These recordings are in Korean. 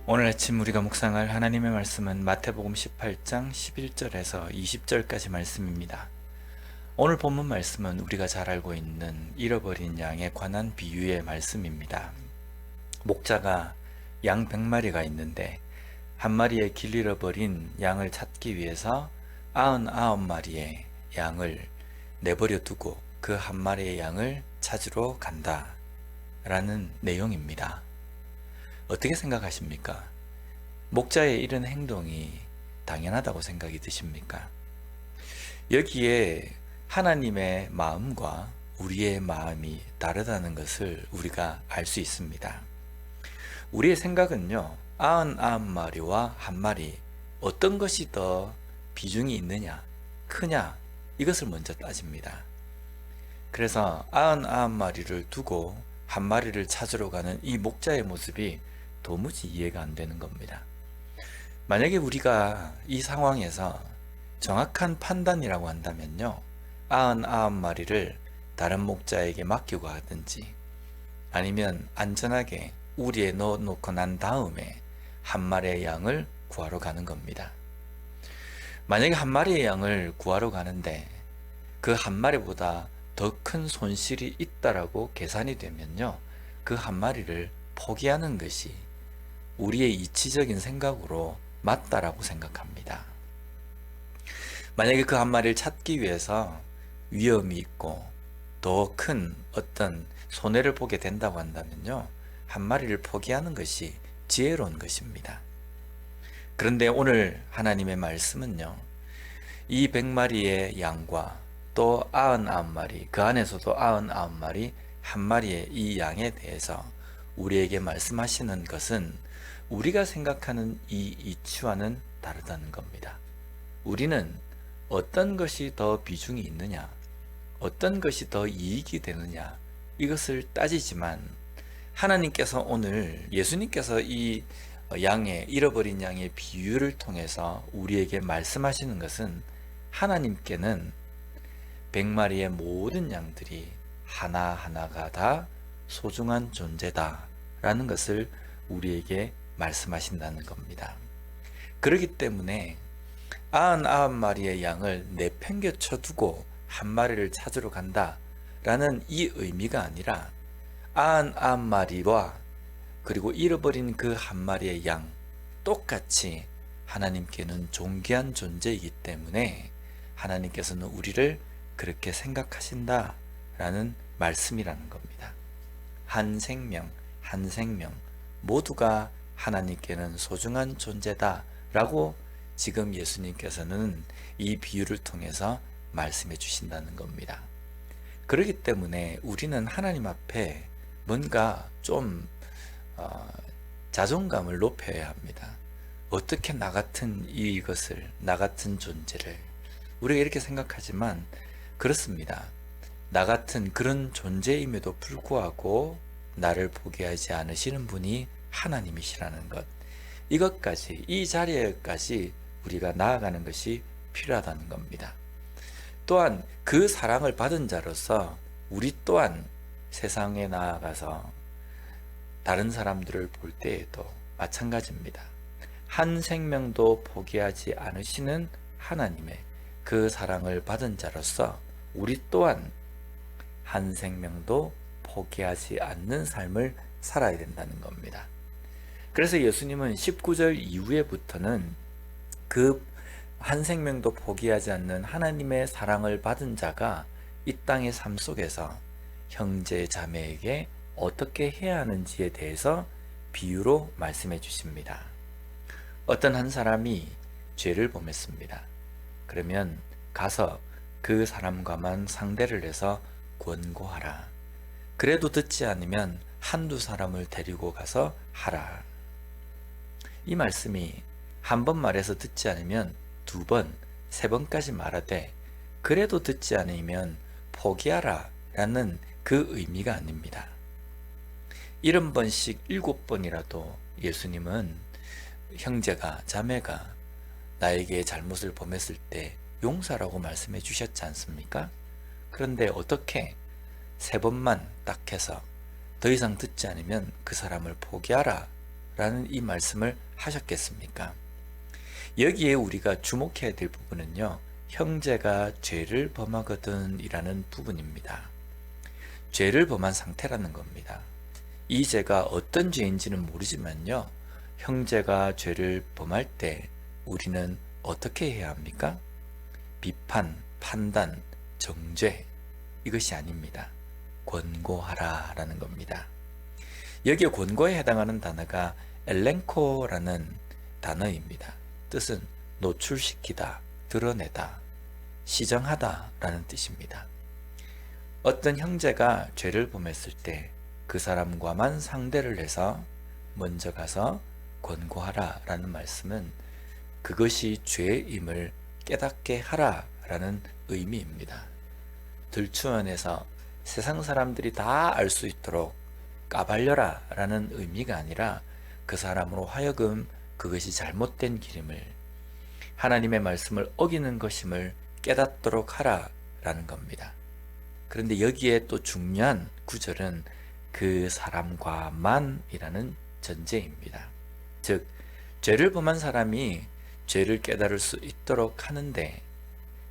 오늘 아침 우리가 묵상할 하나님의 말씀은 마태복음 18장 11절에서 20절까지 말씀입니다. 오늘 본문 말씀은 우리가 잘 알고 있는 잃어버린 양에 관한 비유의 말씀입니다. 목자가 양 100마리가 있는데 한 마리의 길 잃어버린 양을 찾기 위해서 99마리의 양을 내버려 두고 그 한 마리의 양을 찾으러 간다 라는 내용입니다. 어떻게 생각하십니까? 목자의 이런 행동이 당연하다고 생각이 드십니까? 여기에 하나님의 마음과 우리의 마음이 다르다는 것을 우리가 알 수 있습니다. 우리의 생각은요, 99마리와 한 마리, 어떤 것이 더 비중이 있느냐, 크냐, 이것을 먼저 따집니다. 그래서 99마리를 두고 한 마리를 찾으러 가는 이 목자의 모습이 도무지 이해가 안 되는 겁니다. 만약에 우리가 이 상황에서 정확한 판단이라고 한다면요, 99마리를 다른 목자에게 맡기고 하든지 아니면 안전하게 우리에 넣어놓고 난 다음에 한 마리의 양을 구하러 가는 겁니다. 만약에 한 마리의 양을 구하러 가는데 그 한 마리보다 더 큰 손실이 있다라고 계산이 되면요, 그 한 마리를 포기하는 것이 우리의 이치적인 생각으로 맞다라고 생각합니다. 만약에 그 한 마리를 찾기 위해서 위험이 있고 더 큰 어떤 손해를 보게 된다고 한다면요, 한 마리를 포기하는 것이 지혜로운 것입니다. 그런데 오늘 하나님의 말씀은요, 이 100마리의 양과 또 99마리, 그 안에서도 99마리, 한 마리의 이 양에 대해서 우리에게 말씀하시는 것은 우리가 생각하는 이 이치와는 다르다는 겁니다. 우리는 어떤 것이 더 비중이 있느냐, 어떤 것이 더 이익이 되느냐, 이것을 따지지만 하나님께서 오늘 예수님께서 이 잃어버린 양의 비유를 통해서 우리에게 말씀하시는 것은 하나님께는 100마리의 모든 양들이 하나하나가 다 소중한 존재다 라는 것을 우리에게 말씀하신다는 겁니다. 그렇기 때문에 99마리의 양을 내팽개쳐 두고 한 마리를 찾으러 간다 라는 이 의미가 아니라 99마리와 그리고 잃어버린 그 한 마리의 양 똑같이 하나님께는 존귀한 존재이기 때문에 하나님께서는 우리를 그렇게 생각하신다 라는 말씀이라는 겁니다. 한 생명, 한 생명 모두가 하나님께는 소중한 존재다 라고 지금 예수님께서는 이 비유를 통해서 말씀해 주신다는 겁니다. 그렇기 때문에 우리는 하나님 앞에 뭔가 좀 자존감을 높여야 합니다. 어떻게 나 같은 나 같은 존재를, 우리가 이렇게 생각하지만 그렇습니다. 나 같은 그런 존재임에도 불구하고 나를 포기하지 않으시는 분이 하나님이시라는 것, 이것까지, 이 자리에까지 우리가 나아가는 것이 필요하다는 겁니다. 또한 그 사랑을 받은 자로서 우리 또한 세상에 나아가서 다른 사람들을 볼 때에도 마찬가지입니다. 한 생명도 포기하지 않으시는 하나님의 그 사랑을 받은 자로서 우리 또한 한 생명도 포기하지 않는 삶을 살아야 된다는 겁니다. 그래서 예수님은 19절 이후에부터는 그 한 생명도 포기하지 않는 하나님의 사랑을 받은 자가 이 땅의 삶 속에서 형제 자매에게 어떻게 해야 하는지에 대해서 비유로 말씀해 주십니다. 어떤 한 사람이 죄를 범했습니다. 그러면 가서 그 사람과만 상대를 해서 권고하라. 그래도 듣지 않으면 한두 사람을 데리고 가서 하라. 이 말씀이 한 번 말해서 듣지 않으면 두 번, 세 번까지 말하되 그래도 듣지 않으면 포기하라 라는 그 의미가 아닙니다. 70번씩 7번이라도 예수님은 형제가, 자매가 나에게 잘못을 범했을 때 용서라고 말씀해 주셨지 않습니까? 그런데 어떻게 세 번만 딱 해서 더 이상 듣지 않으면 그 사람을 포기하라 라는 이 말씀을 하셨겠습니까? 여기에 우리가 주목해야 될 부분은요, 형제가 죄를 범하거든 이라는 부분입니다. 죄를 범한 상태라는 겁니다. 이 죄가 어떤 죄인지는 모르지만요, 형제가 죄를 범할 때 우리는 어떻게 해야 합니까? 비판, 판단, 정죄, 이것이 아닙니다. 권고하라 라는 겁니다. 여기에 권고에 해당하는 단어가 엘렌코라는 단어입니다. 뜻은 노출시키다, 드러내다, 시정하다 라는 뜻입니다. 어떤 형제가 죄를 범했을 때 그 사람과만 상대를 해서 먼저 가서 권고하라 라는 말씀은 그것이 죄임을 깨닫게 하라 라는 의미입니다. 들추원에서 세상 사람들이 다 알 수 있도록 까발려라 라는 의미가 아니라 그 사람으로 하여금 그것이 잘못된 길임을, 하나님의 말씀을 어기는 것임을 깨닫도록 하라 라는 겁니다. 그런데 여기에 또 중요한 구절은 그 사람과만 이라는 전제입니다. 즉, 죄를 범한 사람이 죄를 깨달을 수 있도록 하는데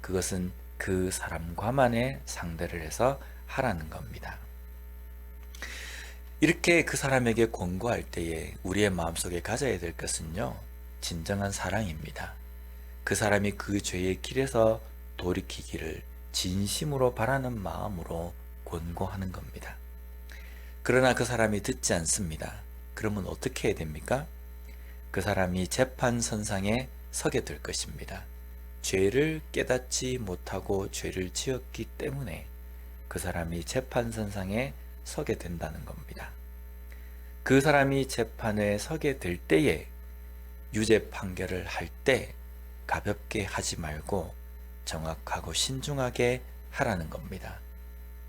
그것은 그 사람과만의 상대를 해서 하라는 겁니다. 이렇게 그 사람에게 권고할 때에 우리의 마음속에 가져야 될 것은요, 진정한 사랑입니다. 그 사람이 그 죄의 길에서 돌이키기를 진심으로 바라는 마음으로 권고하는 겁니다. 그러나 그 사람이 듣지 않습니다. 그러면 어떻게 해야 됩니까? 그 사람이 재판선상에 서게 될 것입니다. 죄를 깨닫지 못하고 죄를 지었기 때문에 그 사람이 재판선상에 서게 된다는 겁니다. 그 사람이 재판에 서게 될 때에 유죄 판결을 할 때 가볍게 하지 말고 정확하고 신중하게 하라는 겁니다.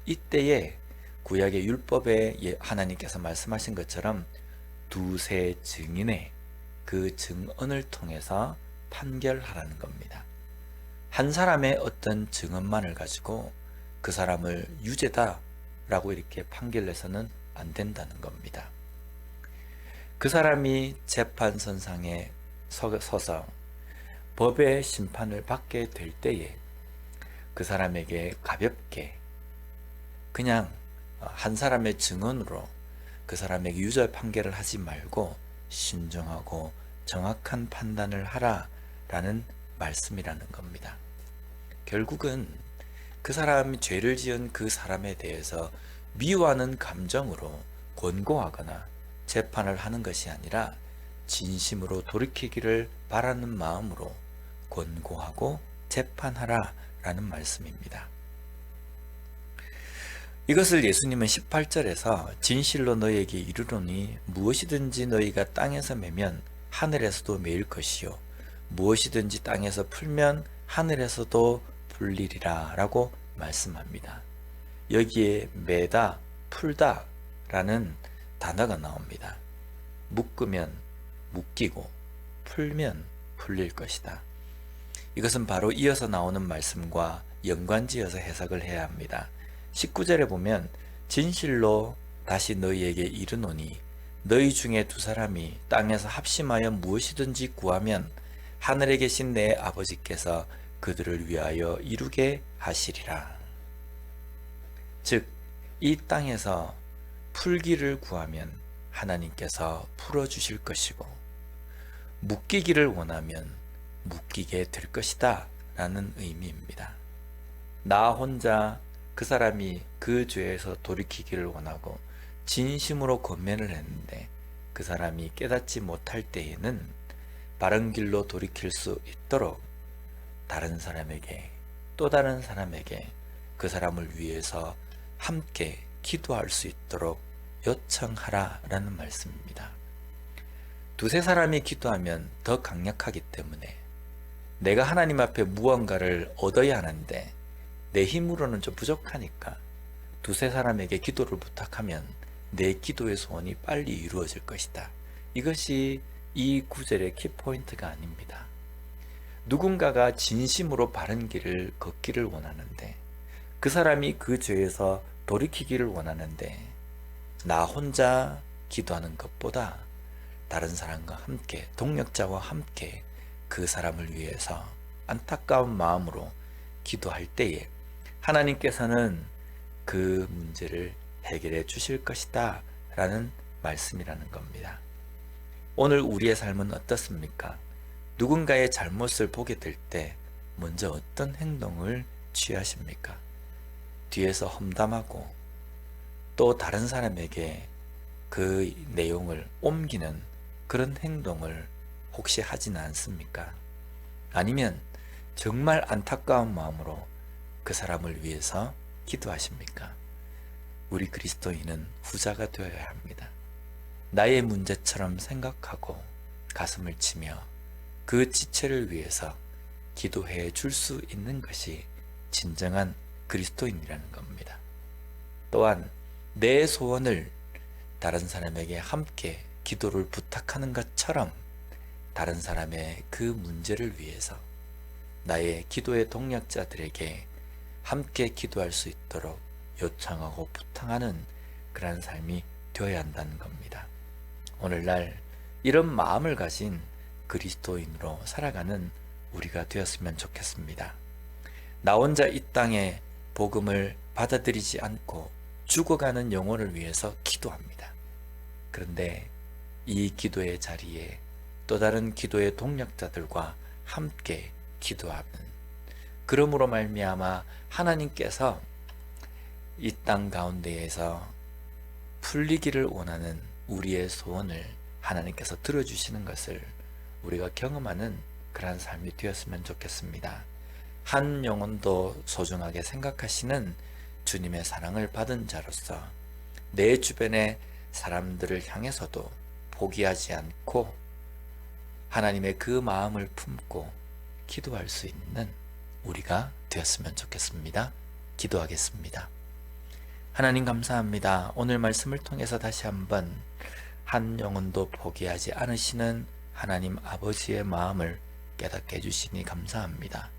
이때에 구약의 율법에 하나님께서 말씀하신 것처럼 두세 증인의 그 증언을 통해서 판결하라는 겁니다. 한 사람의 어떤 증언만을 가지고 그 사람을 유죄다 라고 이렇게 판결해서는 안 된다는 겁니다. 그 사람이 재판선상에 서서 법의 심판을 받게 될 때에 그 사람에게 가볍게 그냥 한 사람의 증언으로 그 사람에게 유죄 판결을 하지 말고 신중하고 정확한 판단을 하라라는 말씀이라는 겁니다. 결국은 그 사람이 죄를 지은 그 사람에 대해서 미워하는 감정으로 권고하거나 재판을 하는 것이 아니라 진심으로 돌이키기를 바라는 마음으로 권고하고 재판하라 라는 말씀입니다. 이것을 예수님은 18절에서 진실로 너희에게 이르노니 무엇이든지 너희가 땅에서 매면 하늘에서도 매일 것이요 무엇이든지 땅에서 풀면 하늘에서도 풀리리라 라고 말씀합니다. 여기에 매다, 풀다 라는 단어가 나옵니다. 묶으면 묶이고 풀면 풀릴 것이다. 이것은 바로 이어서 나오는 말씀과 연관지어서 해석을 해야 합니다. 19절에 보면 진실로 다시 너희에게 이르노니 너희 중에 두 사람이 땅에서 합심하여 무엇이든지 구하면 하늘에 계신 내 아버지께서 그들을 위하여 이루게 하시리라. 즉, 이 땅에서 풀기를 구하면 하나님께서 풀어주실 것이고 묶이기를 원하면 묶이게 될 것이다 라는 의미입니다. 나 혼자 그 사람이 그 죄에서 돌이키기를 원하고 진심으로 권면을 했는데 그 사람이 깨닫지 못할 때에는 바른 길로 돌이킬 수 있도록 다른 사람에게 또 다른 사람에게 그 사람을 위해서 함께 기도할 수 있도록 요청하라 라는 말씀입니다. 두세 사람이 기도하면 더 강력하기 때문에 내가 하나님 앞에 무언가를 얻어야 하는데 내 힘으로는 좀 부족하니까 두세 사람에게 기도를 부탁하면 내 기도의 소원이 빨리 이루어질 것이다. 이것이 이 구절의 키포인트가 아닙니다. 누군가가 진심으로 바른 길을 걷기를 원하는데 그 사람이 그 죄에서 돌이키기를 원하는데 나 혼자 기도하는 것보다 다른 사람과 함께, 동력자와 함께 그 사람을 위해서 안타까운 마음으로 기도할 때에 하나님께서는 그 문제를 해결해 주실 것이다 라는 말씀이라는 겁니다. 오늘 우리의 삶은 어떻습니까? 누군가의 잘못을 보게 될 때 먼저 어떤 행동을 취하십니까? 뒤에서 험담하고 또 다른 사람에게 그 내용을 옮기는 그런 행동을 혹시 하지는 않습니까? 아니면 정말 안타까운 마음으로 그 사람을 위해서 기도하십니까? 우리 그리스도인은 후자가 되어야 합니다. 나의 문제처럼 생각하고 가슴을 치며 그 지체를 위해서 기도해 줄 수 있는 것이 진정한 그리스도인이라는 겁니다. 또한 내 소원을 다른 사람에게 함께 기도를 부탁하는 것처럼 다른 사람의 그 문제를 위해서 나의 기도의 동력자들에게 함께 기도할 수 있도록 요청하고 부탁하는 그런 삶이 되어야 한다는 겁니다. 오늘날 이런 마음을 가진 그리스도인으로 살아가는 우리가 되었으면 좋겠습니다. 나 혼자 이 땅에 복음을 받아들이지 않고 죽어가는 영혼을 위해서 기도합니다. 그런데 이 기도의 자리에 또 다른 기도의 동력자들과 함께 기도하는, 그러므로 말미암아 하나님께서 이 땅 가운데에서 풀리기를 원하는 우리의 소원을 하나님께서 들어주시는 것을 우리가 경험하는 그러한 삶이 되었으면 좋겠습니다. 한 영혼도 소중하게 생각하시는 주님의 사랑을 받은 자로서 내 주변의 사람들을 향해서도 포기하지 않고 하나님의 그 마음을 품고 기도할 수 있는 우리가 되었으면 좋겠습니다. 기도하겠습니다. 하나님 감사합니다. 오늘 말씀을 통해서 다시 한번 한 영혼도 포기하지 않으시는 하나님 아버지의 마음을 깨닫게 해주시니 감사합니다.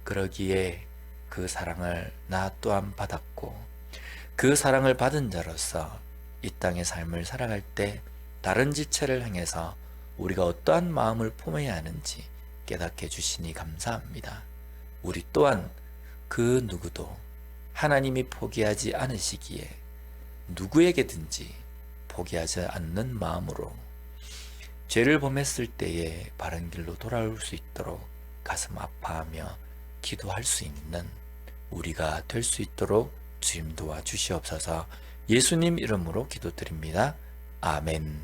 그러기에 그 사랑을 나 또한 받았고 그 사랑을 받은 자로서 이 땅의 삶을 살아갈 때 다른 지체를 향해서 우리가 어떠한 마음을 품어야 하는지 깨닫게 해주시니 감사합니다. 우리 또한 그 누구도 하나님이 포기하지 않으시기에 누구에게든지 포기하지 않는 마음으로 죄를 범했을 때에 바른 길로 돌아올 수 있도록 가슴 아파하며 기도할 수 있는 우리가 될 수 있도록 주님 도와주시옵소서. 예수님 이름으로 기도드립니다. 아멘.